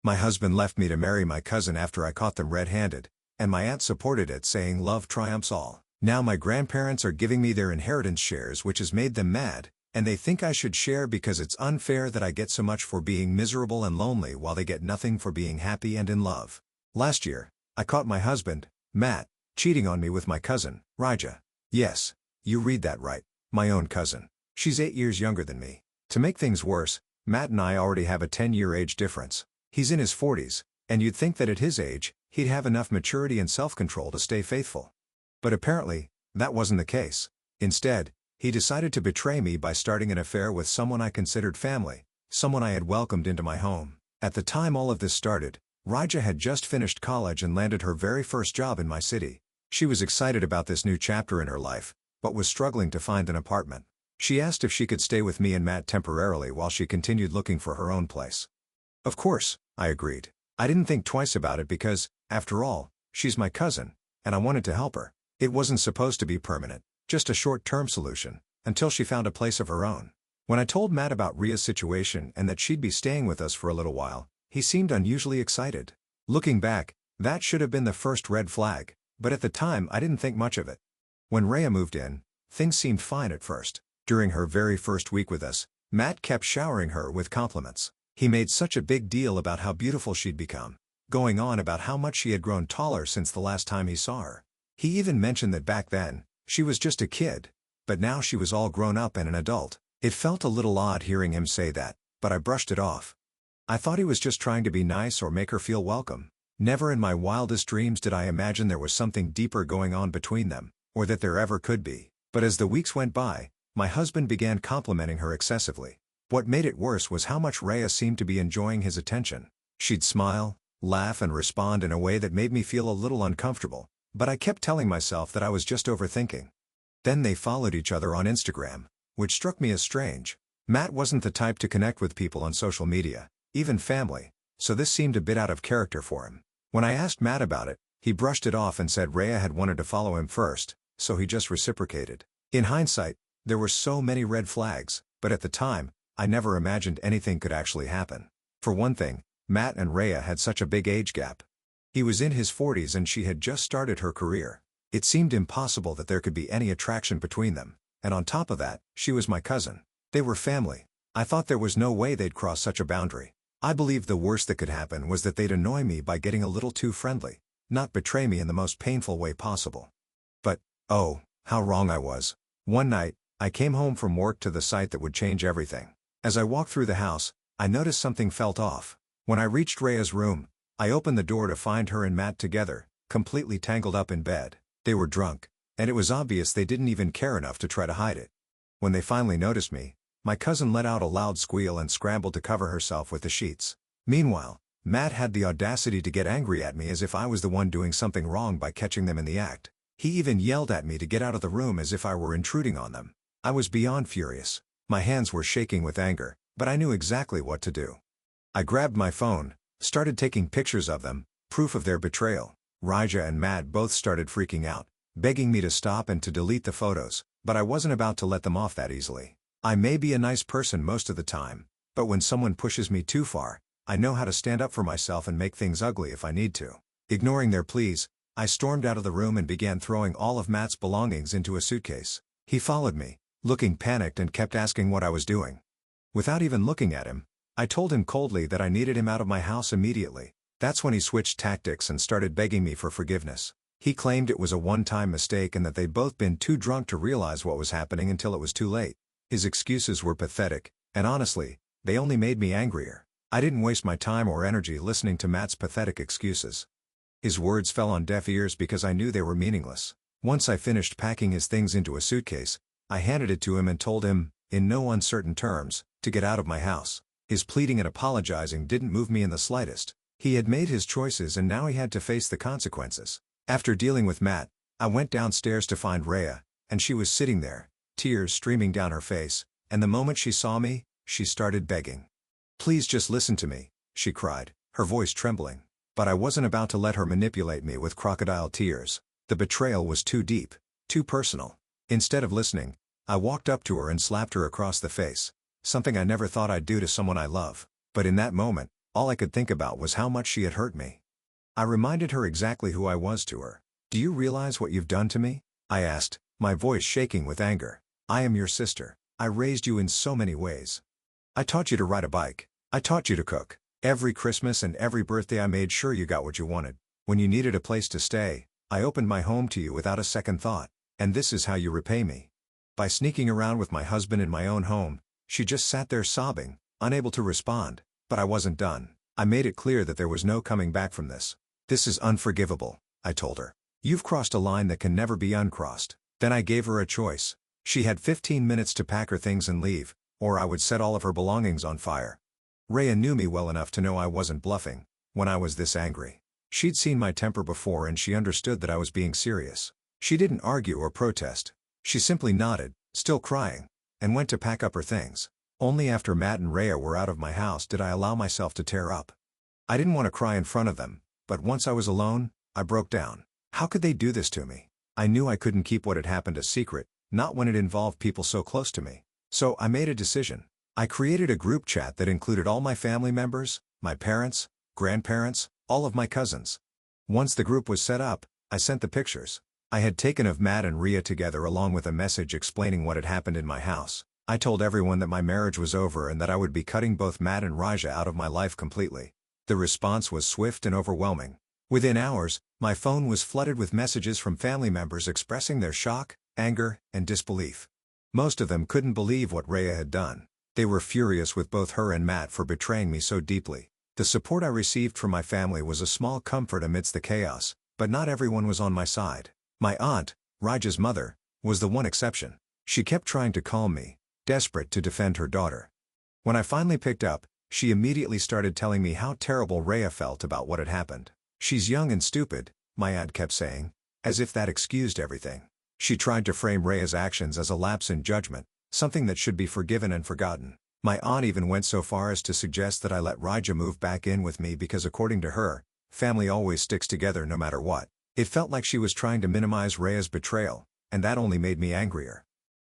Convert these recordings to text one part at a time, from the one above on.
My husband left me to marry my cousin after I caught them red-handed, and my aunt supported it, saying love triumphs all. Now my grandparents are giving me their inheritance shares, which has made them mad, and they think I should share because it's unfair that I get so much for being miserable and lonely while they get nothing for being happy and in love. Last year, I caught my husband, Matt, cheating on me with my cousin, Rija. Yes, you read that right, my own cousin. She's 8 years younger than me. To make things worse, Matt and I already have a 10-year age difference. He's in his 40s, and you'd think that at his age, he'd have enough maturity and self-control to stay faithful. But apparently, that wasn't the case. Instead, he decided to betray me by starting an affair with someone I considered family, someone I had welcomed into my home. At the time all of this started, Rija had just finished college and landed her very first job in my city. She was excited about this new chapter in her life, but was struggling to find an apartment. She asked if she could stay with me and Matt temporarily while she continued looking for her own place. Of course, I agreed. I didn't think twice about it because, after all, she's my cousin, and I wanted to help her. It wasn't supposed to be permanent, just a short-term solution, until she found a place of her own. When I told Matt about Ria's situation and that she'd be staying with us for a little while, he seemed unusually excited. Looking back, that should have been the first red flag, but at the time I didn't think much of it. When Ria moved in, things seemed fine at first. During her very first week with us, Matt kept showering her with compliments. He made such a big deal about how beautiful she'd become, going on about how much she had grown taller since the last time he saw her. He even mentioned that back then, she was just a kid, but now she was all grown up and an adult. It felt a little odd hearing him say that, but I brushed it off. I thought he was just trying to be nice or make her feel welcome. Never in my wildest dreams did I imagine there was something deeper going on between them, or that there ever could be. But as the weeks went by, my husband began complimenting her excessively. What made it worse was how much Ria seemed to be enjoying his attention. She'd smile, laugh and respond in a way that made me feel a little uncomfortable, but I kept telling myself that I was just overthinking. Then they followed each other on Instagram, which struck me as strange. Matt wasn't the type to connect with people on social media, even family, so this seemed a bit out of character for him. When I asked Matt about it, he brushed it off and said Ria had wanted to follow him first, so he just reciprocated. In hindsight, there were so many red flags, but at the time, I never imagined anything could actually happen. For one thing, Matt and Ria had such a big age gap. He was in his 40s and she had just started her career. It seemed impossible that there could be any attraction between them, and on top of that, she was my cousin. They were family. I thought there was no way they'd cross such a boundary. I believed the worst that could happen was that they'd annoy me by getting a little too friendly, not betray me in the most painful way possible. But, oh, how wrong I was. One night, I came home from work to the sight that would change everything. As I walked through the house, I noticed something felt off. When I reached Ria's room, I opened the door to find her and Matt together, completely tangled up in bed. They were drunk, and it was obvious they didn't even care enough to try to hide it. When they finally noticed me, my cousin let out a loud squeal and scrambled to cover herself with the sheets. Meanwhile, Matt had the audacity to get angry at me as if I was the one doing something wrong by catching them in the act. He even yelled at me to get out of the room as if I were intruding on them. I was beyond furious. My hands were shaking with anger, but I knew exactly what to do. I grabbed my phone, started taking pictures of them, proof of their betrayal. Rija and Matt both started freaking out, begging me to stop and to delete the photos, but I wasn't about to let them off that easily. I may be a nice person most of the time, but when someone pushes me too far, I know how to stand up for myself and make things ugly if I need to. Ignoring their pleas, I stormed out of the room and began throwing all of Matt's belongings into a suitcase. He followed me, looking panicked, and kept asking what I was doing. Without even looking at him, I told him coldly that I needed him out of my house immediately. That's when he switched tactics and started begging me for forgiveness. He claimed it was a one-time mistake and that they'd both been too drunk to realize what was happening until it was too late. His excuses were pathetic, and honestly, they only made me angrier. I didn't waste my time or energy listening to Matt's pathetic excuses. His words fell on deaf ears because I knew they were meaningless. Once I finished packing his things into a suitcase, I handed it to him and told him, in no uncertain terms, to get out of my house. His pleading and apologizing didn't move me in the slightest. He had made his choices and now he had to face the consequences. After dealing with Matt, I went downstairs to find Ria, and she was sitting there, tears streaming down her face, and the moment she saw me, she started begging. "Please just listen to me," she cried, her voice trembling. But I wasn't about to let her manipulate me with crocodile tears. The betrayal was too deep, too personal. Instead of listening, I walked up to her and slapped her across the face, something I never thought I'd do to someone I love. But in that moment, All I could think about was how much she had hurt me. I reminded her exactly who I was to her. "Do you realize what you've done to me?" I asked, my voice shaking with anger. "I am your sister. I raised you in so many ways. I taught you to ride a bike. I taught you to cook. Every Christmas and every birthday I made sure you got what you wanted. When you needed a place to stay, I opened my home to you without a second thought. And this is how you repay me." By sneaking around with my husband in my own home, she just sat there sobbing, unable to respond. But I wasn't done. I made it clear that there was no coming back from this. "This is unforgivable," I told her. "You've crossed a line that can never be uncrossed." Then I gave her a choice. She had 15 minutes to pack her things and leave, or I would set all of her belongings on fire. Rhea knew me well enough to know I wasn't bluffing when I was this angry. She'd seen my temper before and she understood that I was being serious. She didn't argue or protest. She simply nodded, still crying, and went to pack up her things. Only after Matt and Rhea were out of my house did I allow myself to tear up. I didn't want to cry in front of them, but once I was alone, I broke down. How could they do this to me? I knew I couldn't keep what had happened a secret, not when it involved people so close to me. So I made a decision. I created a group chat that included all my family members, my parents, grandparents, all of my cousins. Once the group was set up, I sent the pictures I had taken of Matt and Rhea together along with a message explaining what had happened in my house. I told everyone that my marriage was over and that I would be cutting both Matt and Raja out of my life completely. The response was swift and overwhelming. Within hours, my phone was flooded with messages from family members expressing their shock, anger, and disbelief. Most of them couldn't believe what Rhea had done. They were furious with both her and Matt for betraying me so deeply. The support I received from my family was a small comfort amidst the chaos, but not everyone was on my side. My aunt, Raja's mother, was the one exception. She kept trying to calm me, desperate to defend her daughter. When I finally picked up, she immediately started telling me how terrible Rhea felt about what had happened. "She's young and stupid," my aunt kept saying, as if that excused everything. She tried to frame Rhea's actions as a lapse in judgment, something that should be forgiven and forgotten. My aunt even went so far as to suggest that I let Raja move back in with me because according to her, family always sticks together no matter what. It felt like she was trying to minimize Rhea's betrayal, and that only made me angrier.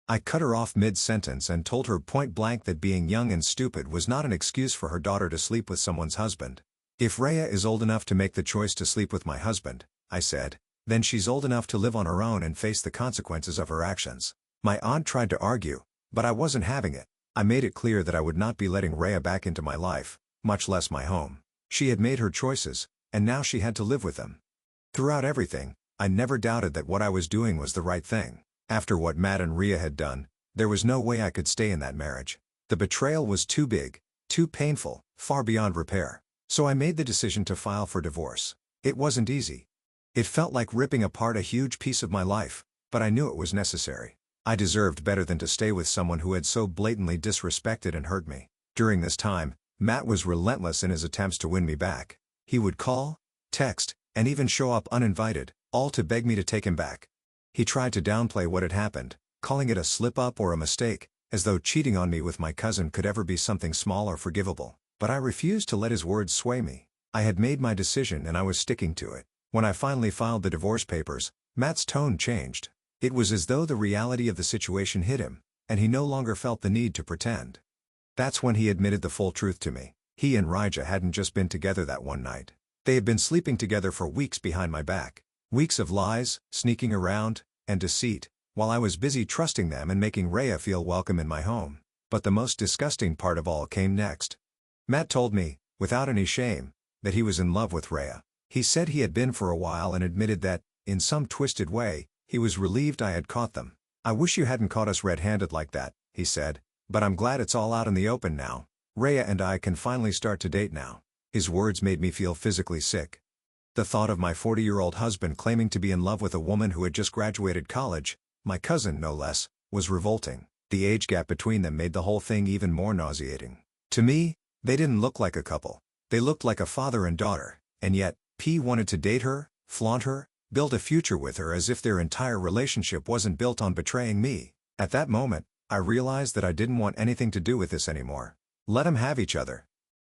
I cut her off mid-sentence and told her point blank that being young and stupid was not an excuse for her daughter to sleep with someone's husband. "If Rhea is old enough to make the choice to sleep with my husband," I said, "then she's old enough to live on her own and face the consequences of her actions." My aunt tried to argue, but I wasn't having it. I made it clear that I would not be letting Rhea back into my life, much less my home. She had made her choices, and now she had to live with them. Throughout everything, I never doubted that what I was doing was the right thing. After what Matt and Rhea had done, there was no way I could stay in that marriage. The betrayal was too big, too painful, far beyond repair. So I made the decision to file for divorce. It wasn't easy. It felt like ripping apart a huge piece of my life, but I knew it was necessary. I deserved better than to stay with someone who had so blatantly disrespected and hurt me. During this time, Matt was relentless in his attempts to win me back. He would call, text, and even show up uninvited, all to beg me to take him back. He tried to downplay what had happened, calling it a slip-up or a mistake, as though cheating on me with my cousin could ever be something small or forgivable. But I refused to let his words sway me. I had made my decision and I was sticking to it. When I finally filed the divorce papers, Matt's tone changed. It was as though the reality of the situation hit him, and he no longer felt the need to pretend. That's when he admitted the full truth to me. He and Raja hadn't just been together that one night. They had been sleeping together for weeks behind my back. Weeks of lies, sneaking around, and deceit, while I was busy trusting them and making Rhea feel welcome in my home. But the most disgusting part of all came next. Matt told me, without any shame, that he was in love with Rhea. He said he had been for a while and admitted that, in some twisted way, he was relieved I had caught them. "I wish you hadn't caught us red-handed like that," he said, "but I'm glad it's all out in the open now. Rhea and I can finally start to date now." His words made me feel physically sick. The thought of my 40-year-old husband claiming to be in love with a woman who had just graduated college, my cousin no less, was revolting. The age gap between them made the whole thing even more nauseating. To me, they didn't look like a couple. They looked like a father and daughter, and yet, P wanted to date her, flaunt her, build a future with her as if their entire relationship wasn't built on betraying me. At that moment, I realized that I didn't want anything to do with this anymore. Let them have each other.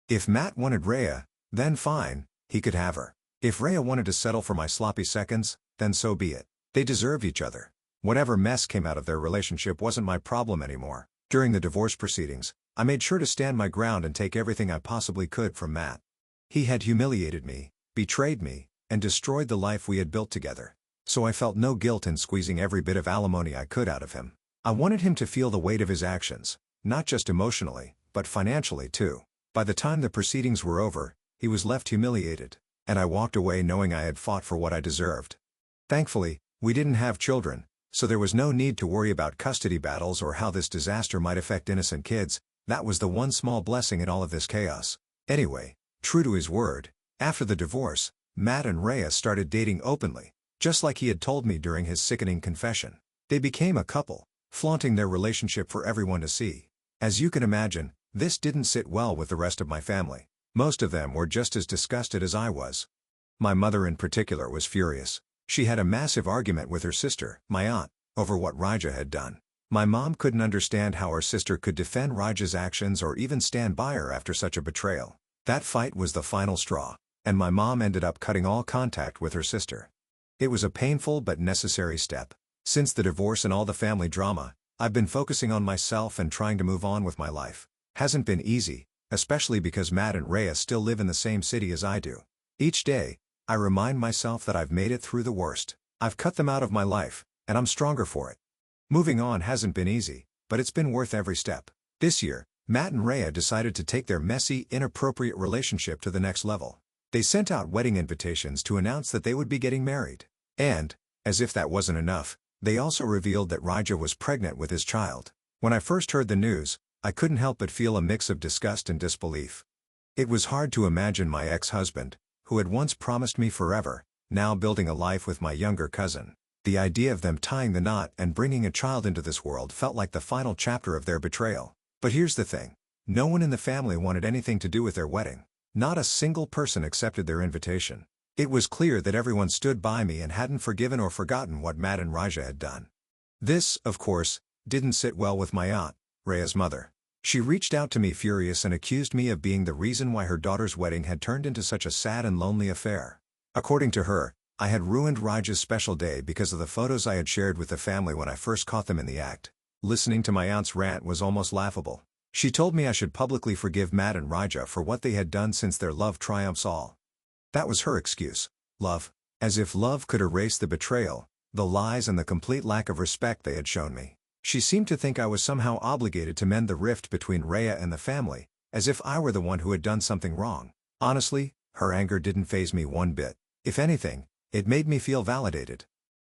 If Matt wanted Rhea, then fine, he could have her. If Rhea wanted to settle for my sloppy seconds, then so be it. They deserved each other. Whatever mess came out of their relationship wasn't my problem anymore. During the divorce proceedings, I made sure to stand my ground and take everything I possibly could from Matt. He had humiliated me, betrayed me, and destroyed the life we had built together. So I felt no guilt in squeezing every bit of alimony I could out of him. I wanted him to feel the weight of his actions, not just emotionally, but financially too. By the time the proceedings were over, he was left humiliated, and I walked away knowing I had fought for what I deserved. Thankfully, we didn't have children, so there was no need to worry about custody battles or how this disaster might affect innocent kids. That was the one small blessing in all of this chaos. Anyway, true to his word, after the divorce, Matt and Rhea started dating openly, just like he had told me during his sickening confession. They became a couple, flaunting their relationship for everyone to see. As you can imagine, this didn't sit well with the rest of my family. Most of them were just as disgusted as I was. My mother in particular was furious. She had a massive argument with her sister, my aunt, over what Raja had done. My mom couldn't understand how her sister could defend Raja's actions or even stand by her after such a betrayal. That fight was the final straw, and my mom ended up cutting all contact with her sister. It was a painful but necessary step. Since the divorce and all the family drama, I've been focusing on myself and trying to move on with my life. Hasn't been easy, especially because Matt and Rhea still live in the same city as I do. Each day, I remind myself that I've made it through the worst. I've cut them out of my life, and I'm stronger for it. Moving on hasn't been easy, but it's been worth every step. This year, Matt and Rhea decided to take their messy, inappropriate relationship to the next level. They sent out wedding invitations to announce that they would be getting married. And, as if that wasn't enough, they also revealed that Raja was pregnant with his child. When I first heard the news, I couldn't help but feel a mix of disgust and disbelief. It was hard to imagine my ex-husband, who had once promised me forever, now building a life with my younger cousin. The idea of them tying the knot and bringing a child into this world felt like the final chapter of their betrayal. But here's the thing. No one in the family wanted anything to do with their wedding. Not a single person accepted their invitation. It was clear that everyone stood by me and hadn't forgiven or forgotten what Matt and Raja had done. This, of course, didn't sit well with my aunt, Rhea's mother. She reached out to me furious and accused me of being the reason why her daughter's wedding had turned into such a sad and lonely affair. According to her, I had ruined Raja's special day because of the photos I had shared with the family when I first caught them in the act. Listening to my aunt's rant was almost laughable. She told me I should publicly forgive Matt and Raja for what they had done since their love triumphs all. That was her excuse. Love. As if love could erase the betrayal, the lies and the complete lack of respect they had shown me. She seemed to think I was somehow obligated to mend the rift between Rhea and the family, as if I were the one who had done something wrong. Honestly, her anger didn't faze me one bit. If anything, it made me feel validated.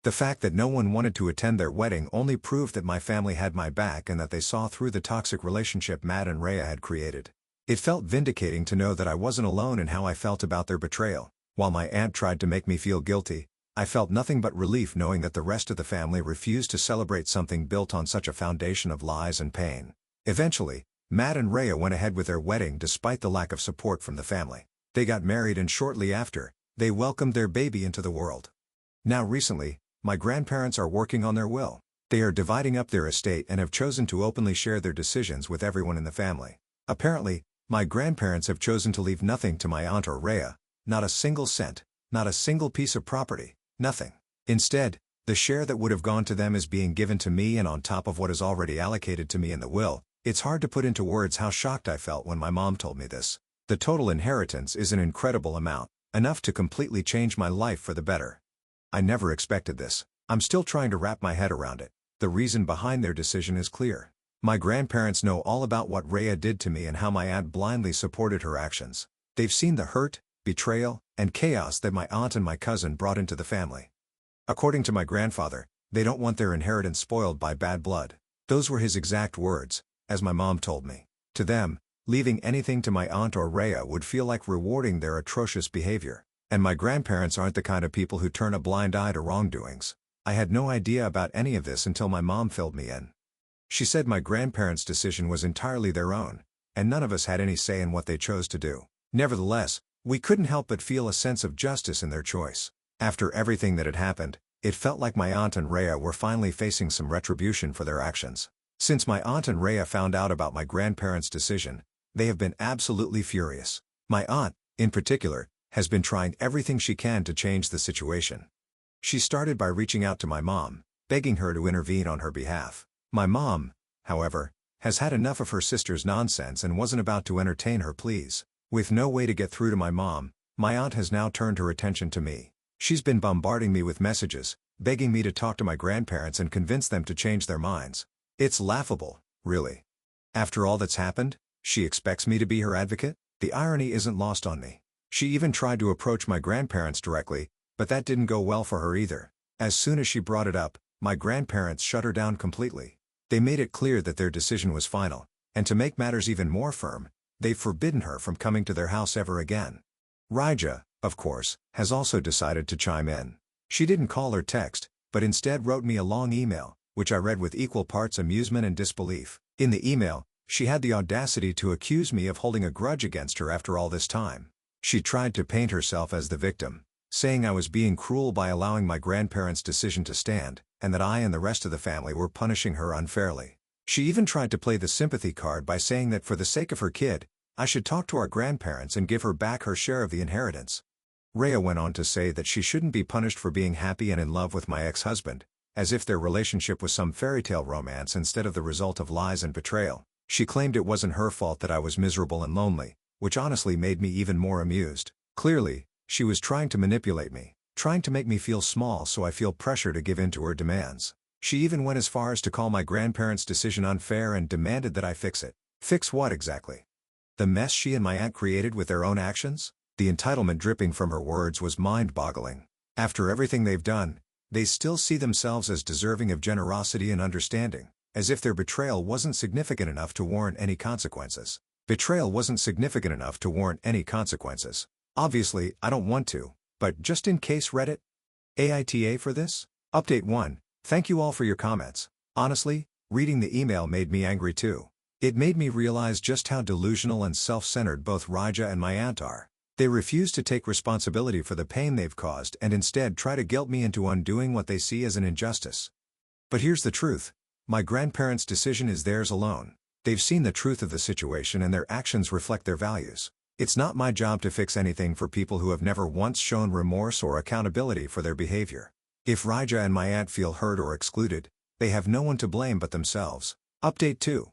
The fact that no one wanted to attend their wedding only proved that my family had my back and that they saw through the toxic relationship Matt and Rhea had created. It felt vindicating to know that I wasn't alone in how I felt about their betrayal. While my aunt tried to make me feel guilty, I felt nothing but relief knowing that the rest of the family refused to celebrate something built on such a foundation of lies and pain. Eventually, Matt and Rhea went ahead with their wedding despite the lack of support from the family. They got married and shortly after, they welcomed their baby into the world. Now recently, my grandparents are working on their will. They are dividing up their estate and have chosen to openly share their decisions with everyone in the family. Apparently, my grandparents have chosen to leave nothing to my aunt or Rhea, not a single cent, not a single piece of property, nothing. Instead, the share that would have gone to them is being given to me and on top of what is already allocated to me in the will. It's hard to put into words how shocked I felt when my mom told me this. The total inheritance is an incredible amount, enough to completely change my life for the better. I never expected this. I'm still trying to wrap my head around it. The reason behind their decision is clear. My grandparents know all about what Rhea did to me and how my aunt blindly supported her actions. They've seen the hurt, betrayal, and chaos that my aunt and my cousin brought into the family. According to my grandfather, they don't want their inheritance spoiled by bad blood. Those were his exact words, as my mom told me. To them, leaving anything to my aunt or Rhea would feel like rewarding their atrocious behavior. And my grandparents aren't the kind of people who turn a blind eye to wrongdoings. I had no idea about any of this until my mom filled me in. She said my grandparents' decision was entirely their own, and none of us had any say in what they chose to do. Nevertheless, we couldn't help but feel a sense of justice in their choice. After everything that had happened, it felt like my aunt and Rhea were finally facing some retribution for their actions. Since my aunt and Rhea found out about my grandparents' decision, they have been absolutely furious. My aunt, in particular, has been trying everything she can to change the situation. She started by reaching out to my mom, begging her to intervene on her behalf. My mom, however, has had enough of her sister's nonsense and wasn't about to entertain her pleas. With no way to get through to my mom, my aunt has now turned her attention to me. She's been bombarding me with messages, begging me to talk to my grandparents and convince them to change their minds. It's laughable, really. After all that's happened, she expects me to be her advocate? The irony isn't lost on me. She even tried to approach my grandparents directly, but that didn't go well for her either. As soon as she brought it up, my grandparents shut her down completely. They made it clear that their decision was final, and to make matters even more firm, they've forbidden her from coming to their house ever again. Raja, of course, has also decided to chime in. She didn't call or text, but instead wrote me a long email, which I read with equal parts amusement and disbelief. In the email, she had the audacity to accuse me of holding a grudge against her after all this time. She tried to paint herself as the victim, saying I was being cruel by allowing my grandparents' decision to stand, and that I and the rest of the family were punishing her unfairly. She even tried to play the sympathy card by saying that for the sake of her kid, I should talk to our grandparents and give her back her share of the inheritance. Rhea went on to say that she shouldn't be punished for being happy and in love with my ex-husband, as if their relationship was some fairy tale romance instead of the result of lies and betrayal. She claimed it wasn't her fault that I was miserable and lonely, which honestly made me even more amused. Clearly, she was trying to manipulate me, trying to make me feel small so I feel pressure to give in to her demands. She even went as far as to call my grandparents' decision unfair and demanded that I fix it. Fix what exactly? The mess she and my aunt created with their own actions? The entitlement dripping from her words was mind-boggling. After everything they've done, they still see themselves as deserving of generosity and understanding, as if their betrayal wasn't significant enough to warrant any consequences. Betrayal wasn't significant enough to warrant any consequences. Obviously, I don't want to, but just in case Reddit. AITA for this? Update 1. Thank you all for your comments. Honestly, reading the email made me angry too. It made me realize just how delusional and self-centered both Raja and my aunt are. They refuse to take responsibility for the pain they've caused and instead try to guilt me into undoing what they see as an injustice. But here's the truth. My grandparents' decision is theirs alone. They've seen the truth of the situation and their actions reflect their values. It's not my job to fix anything for people who have never once shown remorse or accountability for their behavior. If Raja and my aunt feel hurt or excluded, they have no one to blame but themselves. Update 2.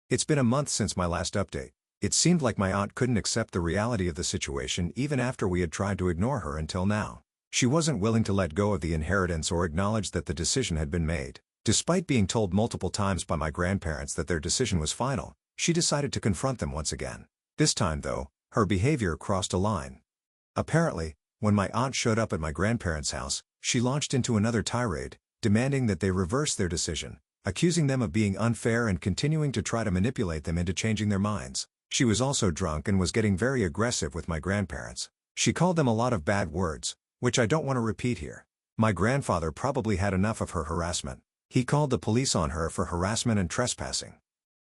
It's been a month since my last update. It seemed like my aunt couldn't accept the reality of the situation even after we had tried to ignore her until now. She wasn't willing to let go of the inheritance or acknowledge that the decision had been made. Despite being told multiple times by my grandparents that their decision was final, she decided to confront them once again. This time though, her behavior crossed a line. Apparently, when my aunt showed up at my grandparents' house, she launched into another tirade, demanding that they reverse their decision, accusing them of being unfair and continuing to try to manipulate them into changing their minds. She was also drunk and was getting very aggressive with my grandparents. She called them a lot of bad words, which I don't want to repeat here. My grandfather probably had enough of her harassment. He called the police on her for harassment and trespassing.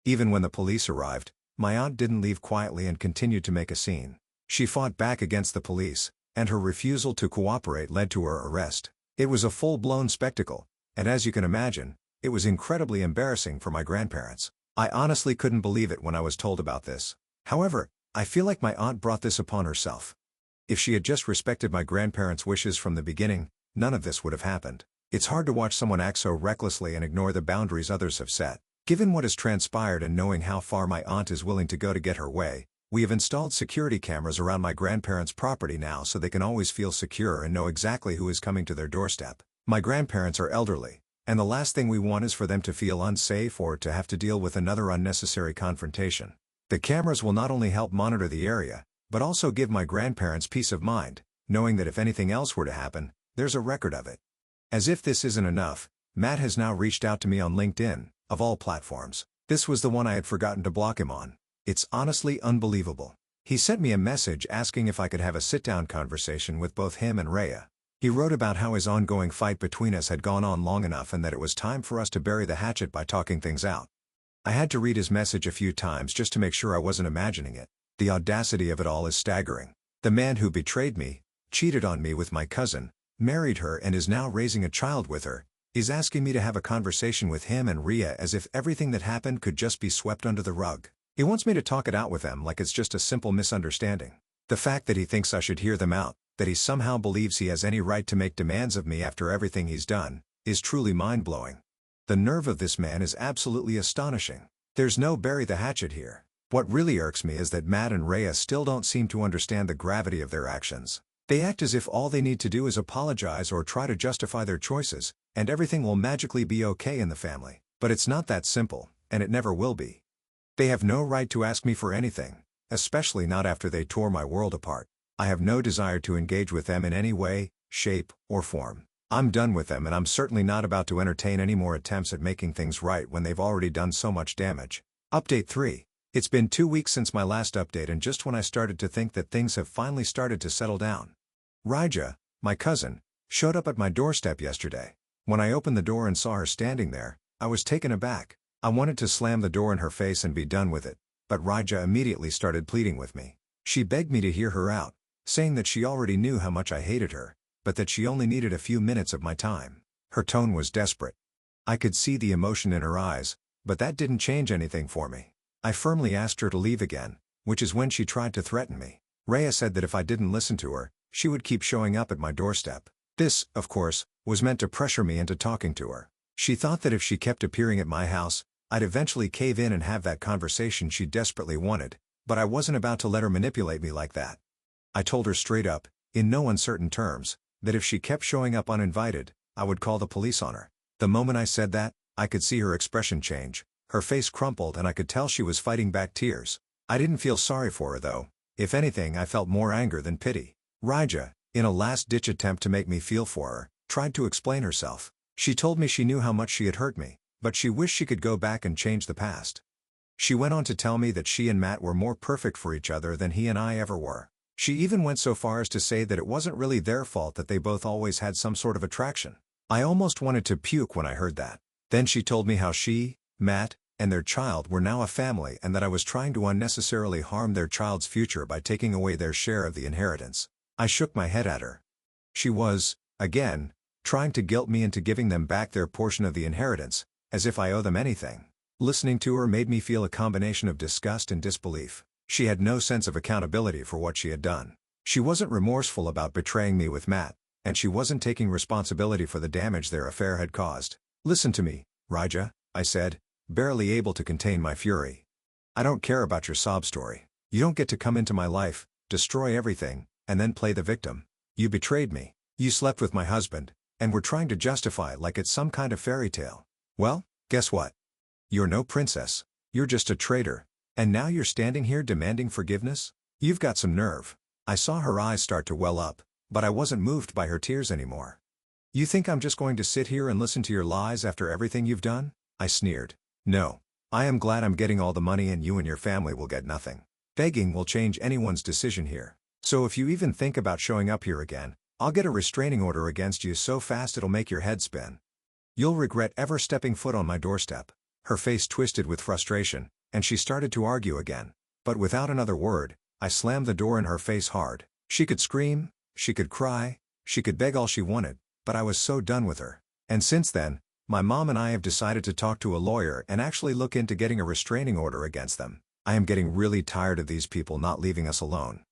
Even when the police arrived, my aunt didn't leave quietly and continued to make a scene. She fought back against the police, and her refusal to cooperate led to her arrest. It was a full-blown spectacle, and as you can imagine, it was incredibly embarrassing for my grandparents. I honestly couldn't believe it when I was told about this. However, I feel like my aunt brought this upon herself. If she had just respected my grandparents' wishes from the beginning, none of this would have happened. It's hard to watch someone act so recklessly and ignore the boundaries others have set. Given what has transpired and knowing how far my aunt is willing to go to get her way, we have installed security cameras around my grandparents' property now so they can always feel secure and know exactly who is coming to their doorstep. My grandparents are elderly, and the last thing we want is for them to feel unsafe or to have to deal with another unnecessary confrontation. The cameras will not only help monitor the area, but also give my grandparents peace of mind, knowing that if anything else were to happen, there's a record of it. As if this isn't enough, Matt has now reached out to me on LinkedIn, of all platforms. This was the one I had forgotten to block him on. It's honestly unbelievable. He sent me a message asking if I could have a sit-down conversation with both him and Rhea. He wrote about how his ongoing fight between us had gone on long enough and that it was time for us to bury the hatchet by talking things out. I had to read his message a few times just to make sure I wasn't imagining it. The audacity of it all is staggering. The man who betrayed me, cheated on me with my cousin, married her and is now raising a child with her, is asking me to have a conversation with him and Rhea as if everything that happened could just be swept under the rug. He wants me to talk it out with them like it's just a simple misunderstanding. The fact that he thinks I should hear them out, that he somehow believes he has any right to make demands of me after everything he's done, is truly mind-blowing. The nerve of this man is absolutely astonishing. There's no bury the hatchet here. What really irks me is that Matt and Rhea still don't seem to understand the gravity of their actions. They act as if all they need to do is apologize or try to justify their choices, and everything will magically be okay in the family. But it's not that simple, and it never will be. They have no right to ask me for anything, especially not after they tore my world apart. I have no desire to engage with them in any way, shape, or form. I'm done with them, and I'm certainly not about to entertain any more attempts at making things right when they've already done so much damage. Update 3. It's been 2 weeks since my last update, and just when I started to think that things have finally started to settle down. Raja, my cousin, showed up at my doorstep yesterday. When I opened the door and saw her standing there, I was taken aback. I wanted to slam the door in her face and be done with it, but Raja immediately started pleading with me. She begged me to hear her out, saying that she already knew how much I hated her, but that she only needed a few minutes of my time. Her tone was desperate. I could see the emotion in her eyes, but that didn't change anything for me. I firmly asked her to leave again, which is when she tried to threaten me. Rhea said that if I didn't listen to her, she would keep showing up at my doorstep. This, of course, was meant to pressure me into talking to her. She thought that if she kept appearing at my house, I'd eventually cave in and have that conversation she desperately wanted, but I wasn't about to let her manipulate me like that. I told her straight up, in no uncertain terms, that if she kept showing up uninvited, I would call the police on her. The moment I said that, I could see her expression change. Her face crumpled and I could tell she was fighting back tears. I didn't feel sorry for her though. If anything, I felt more anger than pity. Raja, in a last-ditch attempt to make me feel for her, tried to explain herself. She told me she knew how much she had hurt me, but she wished she could go back and change the past. She went on to tell me that she and Matt were more perfect for each other than he and I ever were. She even went so far as to say that it wasn't really their fault that they both always had some sort of attraction. I almost wanted to puke when I heard that. Then she told me how she, Matt, and their child were now a family and that I was trying to unnecessarily harm their child's future by taking away their share of the inheritance. I shook my head at her. She was, again, trying to guilt me into giving them back their portion of the inheritance, as if I owe them anything. Listening to her made me feel a combination of disgust and disbelief. She had no sense of accountability for what she had done. She wasn't remorseful about betraying me with Matt, and she wasn't taking responsibility for the damage their affair had caused. Listen to me, Raja, I said, barely able to contain my fury. I don't care about your sob story. You don't get to come into my life, destroy everything, and then play the victim. You betrayed me. You slept with my husband, and were trying to justify it like it's some kind of fairy tale. Well, guess what? You're no princess. You're just a traitor. And now you're standing here demanding forgiveness? You've got some nerve. I saw her eyes start to well up, but I wasn't moved by her tears anymore. You think I'm just going to sit here and listen to your lies after everything you've done? I sneered. No. I am glad I'm getting all the money and you and your family will get nothing. Begging will change anyone's decision here. So if you even think about showing up here again, I'll get a restraining order against you so fast it'll make your head spin. You'll regret ever stepping foot on my doorstep. Her face twisted with frustration, and she started to argue again. But without another word, I slammed the door in her face hard. She could scream, she could cry, she could beg all she wanted, but I was so done with her. And since then, my mom and I have decided to talk to a lawyer and actually look into getting a restraining order against them. I am getting really tired of these people not leaving us alone.